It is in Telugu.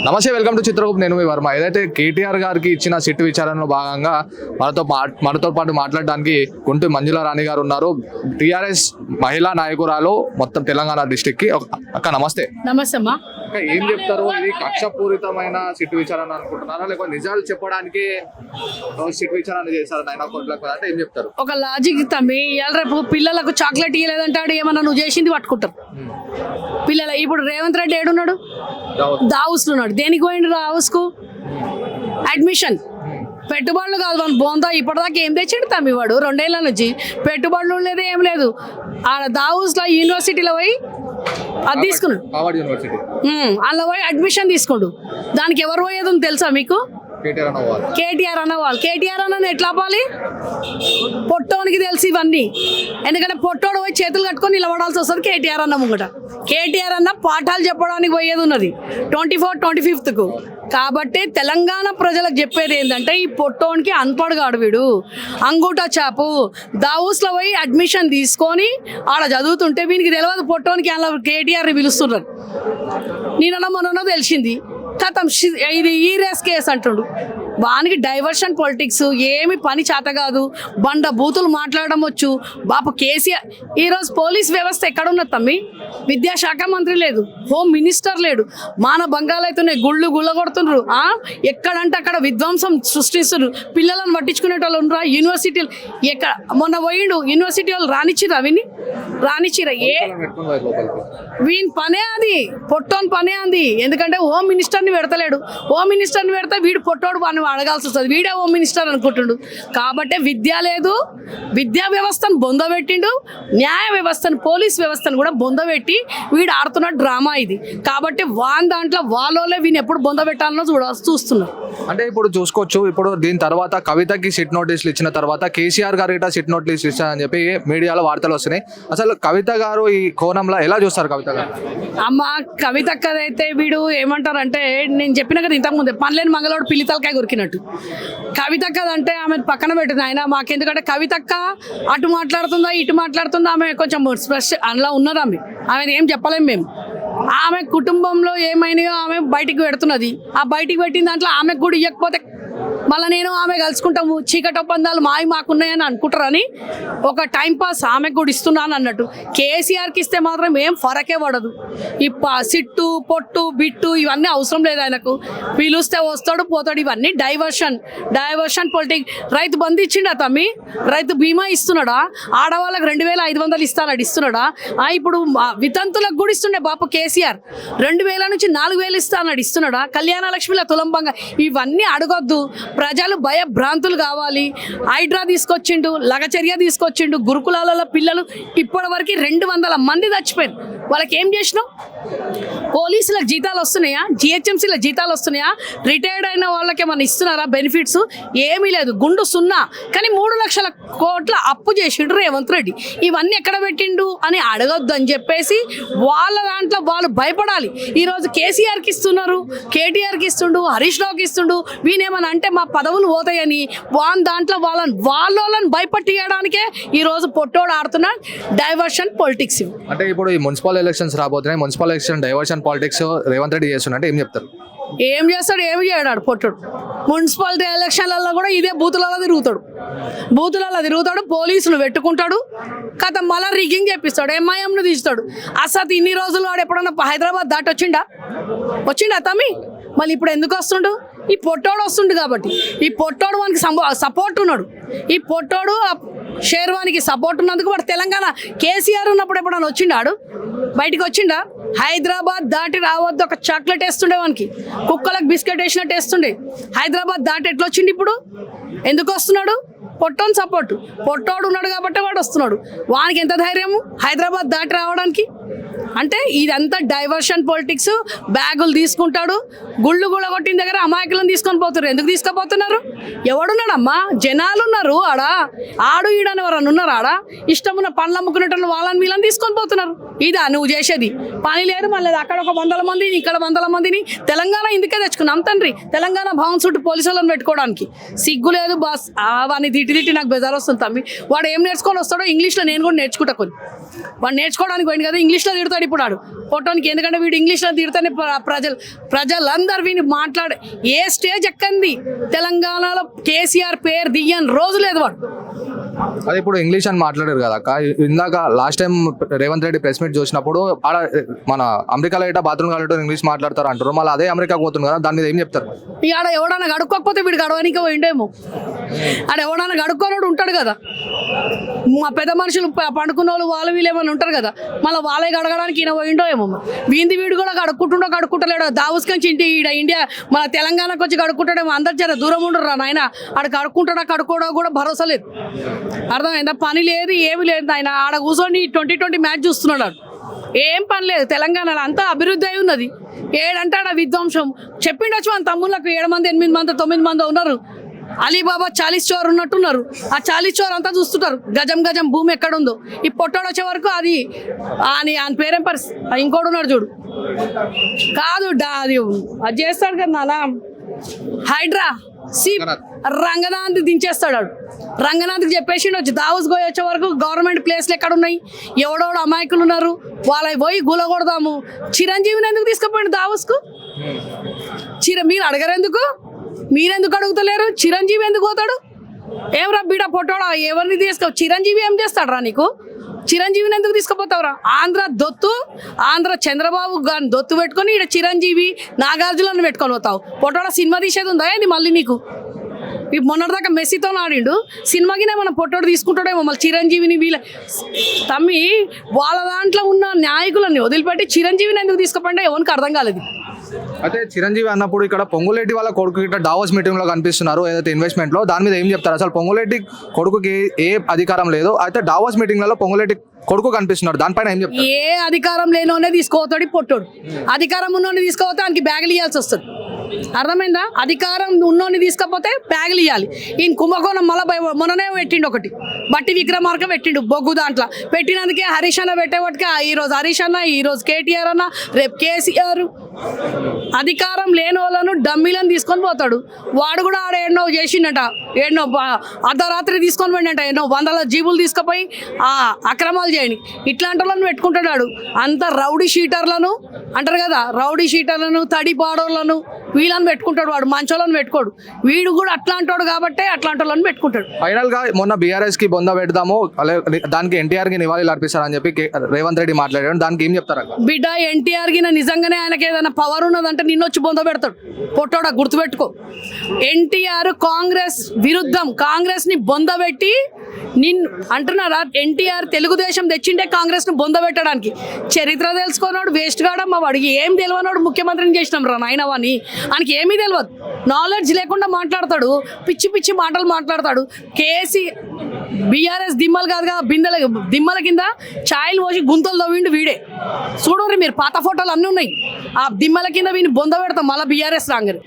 నమస్తే, వెల్కమ్ టు చిత్రగుప్త. నేను మీ వర్మ. ఏదైతే కేటీఆర్ గారికి ఇచ్చిన సిట్ విచారణలో భాగంగా మనతో పాటు మాట్లాడడానికి గుంటూరు మంజుల రాణి గారు ఉన్నారు. టీఆర్ఎస్ మహిళా నాయకురాలు మొత్తం తెలంగాణ డిస్టిక్ కి. అక్క నమస్తే. నమస్తే అమ్మా. అక్క ఏం చెప్తారు? ఇది కక్షపూరితమైన సిట్ విచారణ అనుకుంటున్నారా, లేకపోతే నిజాలు చెప్పడానికి సిట్ విచారణ చేశారు ఆయన కోట్లకు అంటే ఏం చెప్తారు? ఒక లాజిక్ తమ్మి, ఇవాళ రేపు పిల్లలకు చాక్లెట్ ఇవ్వలేదంటాడు, ఏమన్నా నువ్వు చేసింది పట్టుకుంటారు పిల్లలు. ఇప్పుడు రేవంత్ రెడ్డి ఏడున్నాడు? దావుస్ ఉన్నాడు. దేనికి పోయిండు హౌస్ కు? అడ్మిషన్. పెట్టుబడులు కాదు మన బోందా. ఇప్పటిదాకా ఏం తెచ్చాడు తమ్మి వాడు? 2 ఏళ్ల నుంచి పెట్టుబడులు లేదు, ఏం లేదు. ఆడ దావుస్ లో యూనివర్సిటీలో పోయి అది తీసుకున్నాడు. అందులో పోయి అడ్మిషన్ తీసుకోండు. దానికి ఎవరు పోయేది తెలుసా మీకు? కేటీఆర్ అన్నవాళ్ళు. కేటీఆర్ అన్న ఎట్లా ఆపాలి? పొట్టోనికి తెలుసు ఇవన్నీ. ఎందుకంటే పొట్టోడు పోయి చేతులు కట్టుకొని నిలబడాల్సి వస్తుంది కేటీఆర్ అన్న ముంగట. కేటీఆర్ అన్న పాఠాలు చెప్పడానికి పోయేది ఉన్నది 24, 25కు. కాబట్టి తెలంగాణ ప్రజలకు చెప్పేది ఏంటంటే, ఈ పొట్టోనికి అన్పడగాడు వీడు, అంగూటా చాపు. దావుస్లో పోయి అడ్మిషన్ తీసుకొని ఆడ చదువుతుంటే వీనికి తెలియదు పొట్టోనికి అలా కేటీఆర్ని పిలుస్తున్నారు. నేనన్నా మొన్న తెలిసింది కథం. ఇది ఈ రేస్ కేసు అంటుండు. వానికి డైవర్షన్ పాలిటిక్స్ ఏమి పని చేత కాదు. బండ బూతులు మాట్లాడడం వచ్చు. బాప కేసీఆర్ ఈరోజు పోలీస్ వ్యవస్థ ఎక్కడున్నది తమ్మి? విద్యాశాఖ మంత్రి లేదు, హోమ్ మినిస్టర్ లేడు, మాన బంగాలు అవుతున్నాయి, గుళ్ళ కొడుతుండ్రు. ఎక్కడంటే అక్కడ విధ్వంసం సృష్టిస్తున్నారు. పిల్లలను పట్టించుకునేటోళ్ళు ఉండరా? యూనివర్సిటీలు ఎక్కడ మొన్న పోయిండు యూనివర్సిటీ వాళ్ళు రానిచ్చిరా? రానిచ్చిరా? వీని పనే అది, పొట్టోని పనే అది. ఎందుకంటే హోమ్ మినిస్టర్ని పెడతలేడు. హోమ్ మినిస్టర్ని పెడితే వీడు పొట్టోడు పని అడగాల్సి వస్తుంది. వీడే హోమ్ మినిస్టర్ అనుకుంటుండు. కాబట్టి విద్య లేదు. విద్యా వ్యవస్థను బొందబెట్టిండు. న్యాయ వ్యవస్థను, పోలీస్ వ్యవస్థను కూడా బొందబెట్టి వీడు ఆడుతున్న డ్రామా ఇది. కాబట్టి దాంట్లో వాళ్ళోలే వీని ఎప్పుడు బొందబెట్టాలనో చూస్తున్నారు. అంటే ఇప్పుడు చూసుకోవచ్చు, ఇప్పుడు దీని తర్వాత కవితకి సిట్ నోటీసులు ఇచ్చిన తర్వాత కేసీఆర్ గారు ఇట్లా సిట్ నోటీసులు ఇచ్చారని చెప్పి మీడియాలో వార్తలు వస్తున్నాయి. అసలు కవిత గారు ఈ కోణంలో ఎలా చూస్తారు? కవిత గారు అమ్మ, కవితక్కదైతే వీడు ఏమంటారంటే, నేను చెప్పిన కదా ఇంతకుముందే, పనిలేని మంగళవాడు పిల్లి తలకాయ కొరికినట్టు. కవితక్కదంటే ఆమె పక్కన పెట్టింది ఆయన. మాకెందుకంటే కవితక్క అటు మాట్లాడుతుందా ఇటు మాట్లాడుతుందా, ఆమె కొంచెం స్పెష్ అందులో ఉన్నది. ఆమె ఏం చెప్పలేము మేము. ఆమె కుటుంబంలో ఏమైనాయో ఆమె బయటికి పెడుతున్నది. ఆ బయటికి పెట్టిన దాంట్లో ఆమెకు కూడా ఇవ్వకపోతే మళ్ళీ నేను ఆమె కలుసుకుంటాము, చీకటి ఒప్పందాలు మాకున్నాయని అనుకుంటారని ఒక టైంపాస్ ఆమెకు కూడా ఇస్తున్నాను అన్నట్టు. కేసీఆర్కి ఇస్తే మాత్రం ఏం ఫరకే పడదు. ఈ సిట్టు పొట్టు బిట్టు ఇవన్నీ అవసరం లేదు ఆయనకు. పిలుస్తే వస్తాడు పోతాడు. ఇవన్నీ డైవర్షన్ పొలిటిక్స్. రైతు బంధు ఇచ్చిండా తమ్మి? రైతు బీమా ఇస్తున్నాడా? ఆడవాళ్ళకి 2500 ఇస్తాడు, ఇస్తున్నాడా? ఇప్పుడు వితంతులకు కూడా ఇస్తుండే బాప కేసీఆర్. 2000 నుంచి 4000 ఇస్తాడు, ఇస్తున్నాడా? కళ్యాణ లక్ష్మిల తులంబంగా. ఇవన్నీ అడగొద్దు. ప్రజలు భయభ్రాంతులు కావాలి. హైడ్రా తీసుకొచ్చిండు, లగచర్య తీసుకొచ్చిండు. గురుకులాలలో పిల్లలు ఇప్పటి వరకు 200 మంది చచ్చిపోయారు. వాళ్ళకి ఏం చేసినావు? పోలీసులకు జీతాలు వస్తున్నాయా? జిహెచ్ఎంసీల జీతాలు వస్తున్నాయా? రిటైర్డ్ అయిన వాళ్ళకి ఏమైనా ఇస్తున్నారా బెనిఫిట్స్? ఏమీ లేదు. గుండు సున్నా. కానీ 3 లక్షల కోట్ల అప్పు చేసిండు రేవంత్ రెడ్డి. ఇవన్నీ ఎక్కడ పెట్టిండు అని అడగొద్దు అని చెప్పేసి వాళ్ళ దాంట్లో వాళ్ళు భయపడాలి. ఈరోజు కేసీఆర్కి ఇస్తున్నారు, కేటీఆర్కి ఇస్తుండు, హరీష్ రావుకి ఇస్తుండు. వీనేమన్నా అంటే మా పదవులు పోతాయని దాంట్లో వాళ్ళని భయపట్టియడానికే ఈరోజు పొట్టోడు ఆడుతున్న డైవర్షన్ పాలిటిక్స్. అంటే ఇప్పుడు ఈ మున్సిపల్ ఎలక్షన్స్ రాబోతున్నాయి. Municipal election diversion politics Revanth Reddy చేస్తున్నట్టు ఏం చెప్తారు? ఏం చేస్తాడు? ఏమి చేయడాడు పొట్టోడు. మున్సిపాలిటీ ఎలక్షన్లలో కూడా ఇదే బూతులలో తిరుగుతాడు. పోలీసులు పెట్టుకుంటాడు. కథ మళ్ళీ రిగ్గింగ్ చేపిస్తాడు. ఎంఐఎంను తీస్తాడు. అసలు ఇన్ని రోజులు వాడు ఎప్పుడన్నా హైదరాబాద్ దాటి వచ్చిండా తమ్మి? మళ్ళీ ఇప్పుడు ఎందుకు వస్తుండు? ఈ పొట్టోడు వస్తుండు కాబట్టి. ఈ పొట్టోడు వానికి సపోర్ట్ ఉన్నాడు. ఈ పొట్టోడు షేర్వానికి సపోర్ట్ ఉన్నందుకు వాడు తెలంగాణ కేసీఆర్ ఉన్నప్పుడు ఎప్పుడన్నా వచ్చిండాడు? బయటికి వచ్చిండా? హైదరాబాద్ దాటి రావద్దు ఒక చాక్లెట్ వేస్తుండే వానికి. కుక్కలకు బిస్కెట్ వేసినట్టు వేస్తుండే. హైదరాబాద్ దాటి ఎట్లా వచ్చిండు? ఇప్పుడు ఎందుకు వస్తున్నాడు? పొట్టోని సపోర్టు. పొట్టోడు ఉన్నాడు కాబట్టి వాడు వస్తున్నాడు. వానికి ఎంత ధైర్యము హైదరాబాద్ దాటి రావడానికి? అంటే ఇదంతా డైవర్షన్ పాలిటిక్స్. బ్యాగులు తీసుకుంటాడు. గుళ్ళు కొట్టిన దగ్గర అమాయకులను తీసుకొని పోతున్నారు. ఎందుకు తీసుకుపోతున్నారు? ఎవడున్నాడమ్మా? జనాలు ఉన్నారు ఆడు ఈడని ఎవరన్నా ఉన్నారు ఆడ? ఇష్టమున్న పండ్లు అమ్ముకునేటోళ్ళు వాళ్ళని వీళ్ళని తీసుకొని పోతున్నారు. ఇదా నువ్వు చేసేది? పని లేదు. మళ్ళీ అక్కడ ఒక 100 మందిని, ఇక్కడ 100 మందిని. తెలంగాణ ఇందుకే తెచ్చుకున్నాం తండ్రి. తెలంగాణ భవన్ చుట్టూ పోలీసు వాళ్ళని పెట్టుకోవడానికి సిగ్గు లేదు బాస్. వాడిని తిట్టి నాకు బెజార్ వస్తుంది తమ్మి. వాడు ఏం నేర్చుకొని వస్తాడో ఇంగ్లీష్లో నేను కూడా నేర్చుకుంటా. కొన్ని వాడు నేర్చుకోవడానికి పోయింది కదా, ఇంగ్లీష్లో తిడతాడు. ఇప్పుడు పొట్టోనికి, ఎందుకంటే వీడు ఇంగ్లీష్లో తిడితేనే ప్రజలందరూ వీని మాట్లాడే ఏ స్టేజ్ ఎక్కంది తెలంగాణలో కేసీఆర్ పేరు దియ్యని రోజు లేదు వాడు. అది ఇప్పుడు ఇంగ్లీష్ అని మాట్లాడారు కదా అక్క. ఇందాక last time Revanth Reddy press meet చూసినప్పుడు ఆడ మన అమెరికాలో ఏటా బాత్రూమ్ కాలేటో ఇంగ్లీష్ మాట్లాడతారు అంటారు, మళ్ళీ అదే అమెరికా పోతుంది కదా, దాని మీద ఏం చెప్తారు? ఆడ ఎవడన్నా గడుక్కోకపోతే వీడు గడవనికి పోయిండేమో. ఆడ ఎవడన్నా గడుక్కోనోడు ఉంటాడు కదా, మా పెద్ద మనుషులు పండుకున్న వాళ్ళు వాళ్ళు వీళ్ళు ఏమైనా ఉంటారు కదా, మళ్ళీ వాళ్ళే గడగడానికి ఈయన పోయిండో ఏమో. వీడు కూడా గడుక్కుంటలేడు. దావుస్కొచ్చి ఇండియా మన తెలంగాణకు వచ్చి గడుక్కుంటాడేమో. అందరు జర దూరం ఉండరు నాయన. ఆడ కడుక్కోవడం కూడా భరోసా లేదు. అర్థమైందా? పని లేదు, ఏమి లేదు. ఆయన ఆడ కూర్చొని 2020 మ్యాచ్ చూస్తున్నాడు. ఏం పని లేదు తెలంగాణలో, అంతా అభివృద్ధి అయి ఉన్నది. ఏడంటే ఆడ విధ్వంసం చెప్పిండొచ్చు. మన తమ్ముళ్ళకు 7 మంది 8 మంది 9 మంది ఉన్నారు. అలీబాబా 40 చోర్ ఉన్నట్టున్నారు. ఆ 40 చోర్ అంతా చూస్తుంటారు. గజం గజం భూమి ఎక్కడుందో. ఈ పొట్టోడు వచ్చే వరకు అది ఆయన పేరేం ఇంకోడు ఉన్నాడు చూడు, కాదు అది చేస్తాడు కదా నాన్న, హైడ్రా రంగనాథ్ దించేస్తాడు. రంగనాథ్కి చెప్పేసి వచ్చి దావస్ పోయి వచ్చే వరకు గవర్నమెంట్ ప్లేస్లు ఎక్కడ ఉన్నాయి, ఎవడెవడు అమాయకులు ఉన్నారు, వాళ్ళ పోయి గులగొడదాము. చిరంజీవిని ఎందుకు తీసుకుపోయింది దావస్కు? మీరు అడగరెందుకు? మీరెందుకు అడుగుతలేరు? చిరంజీవి ఎందుకు పోతాడు? ఏం రా బీడ పొట్టోడా, ఎవరిని చిరంజీవి ఏం చేస్తాడు రా నీకు? చిరంజీవిని ఎందుకు తీసుకుపోతావురా? ఆంధ్ర చంద్రబాబు గారిని దొత్తు పెట్టుకొని ఇక్కడ చిరంజీవి నాగార్జులను పెట్టుకొని పోతావు. పొట్టోడా సినిమా తీసేది ఉందా ఇది మళ్ళీ నీకు? మొన్నటిదాకా మెస్సీతో ఆడిండు, సినిమాకినే మనం పొట్టోడు తీసుకుంటాడేమో. మళ్ళీ చిరంజీవిని తమ్మి వాళ్ళ దాంట్లో ఉన్న నాయకులని వదిలిపెట్టి చిరంజీవిని ఎందుకు తీసుకుపోయింటే ఎవరికి అర్థం కాలేదు. అయితే చిరంజీవి అన్నప్పుడు ఇక్కడ పొంగులేటి వాళ్ళ కొడుకు ఇట్లా డావోస్ మీటింగ్ లో కనిపిస్తున్నారు ఏదైతే ఇన్వెస్ట్మెంట్ లో, దాని మీద ఏం చెప్తారు? అసలు పొంగులేటి కొడుకుకి ఏ అధికారం లేదు, అయితే డావోస్ మీటింగ్లలో పొంగులేటి కొడుకు కనిపిస్తున్నాడు, దానిపైన ఏం చెప్తారు? ఏ అధికారం లేనోనే తీసుకోతాడు పొట్టోడు. అధికారం ఉన్నోని తీసుకోపోతే ఆయనకి బ్యాగులు ఇవ్వాల్సి వస్తుంది. అర్థమైందా? అధికారం ఉన్నోని తీసుకపోతే బ్యాగులు ఇవ్వాలి. ఈయన కుంభకోణం మళ్ళీ మొన్ననే పెట్టిండు ఒకటి, బట్టి విక్రమార్క పెట్టిండు బొగ్గు దాంట్లో. పెట్టినందుకే హరీష్ అన్న పెట్టేవాటికి ఈరోజు హరీష్ అన్న, ఈరోజు కేటీఆర్ అన్న, రేపు కేసీఆర్. అధికారం లేని వాళ్ళను డమ్మీలను తీసుకొని పోతాడు. వాడు కూడా ఆడ ఎన్నో చేసిండట, ఎన్నో అర్ధరాత్రి తీసుకొని పోయిండట, ఎన్నో 100 జీబులు తీసుకుపోయి అక్రమాలు చేయండి. ఇట్లాంటి వాళ్ళని పెట్టుకుంటున్నాడు. అంత రౌడీ షీటర్లను అంటారు కదా, రౌడీ షీటర్లను, తడి పాడోళ్ళను, వీళ్ళని పెట్టుకుంటాడు. వాడు మంచోళ్ళని పెట్టుకోడు. వీడు కూడా అట్లాంటి వాడు కాబట్టి అట్లాంటి వాళ్ళని పెట్టుకుంటాడు. ఫైనల్ గా మొన్న బీఆర్ఎస్ కి బొంద పెడదాము, దానికి ఎన్టీఆర్ కి నివాళులు అర్పిస్తారని చెప్పి రేవంత్ రెడ్డి మాట్లాడాడు, దానికి ఏం చెప్తారు? బిడ్డ ఎన్టీఆర్ కి నిజంగానే ఆయనకి ఏదైనా పవర్ ఉన్నదంటే నిన్నొచ్చి బొంద పెడతాడు. పొట్టోడా గుర్తుపెట్టుకో. ఎన్టీఆర్ కాంగ్రెస్ విరుద్ధం, కాంగ్రెస్ ని బొంద పెట్టి అంటున్నారా? ఎన్టీఆర్ తెలుగుదేశం తెచ్చిండే కాంగ్రెస్ ను బొంద పెట్టడానికి. చరిత్ర తెలుసుకున్నాడు వేస్ట్ కాడమ్మా. వాడికి ఏం తెలియనాడు ముఖ్యమంత్రిని చేసినాం రా నాయనవని. ఆయనకి ఏమీ తెలియదు, నాలెడ్జ్ లేకుండా మాట్లాడతాడు, పిచ్చి పిచ్చి మాటలు మాట్లాడతాడు. బీఆర్ఎస్ దిమ్మలు కాదు కదా, దిమ్మల కింద ఛాయలు పోసి గుంతలు తవ్విండు వీడే. చూడండి మీరు, పాత ఫోటోలు అన్నీ ఉన్నాయి. ఆ దిమ్మల కింద వీని బొంద పెడతాం మళ్ళీ బీఆర్ఎస్ రాంగని.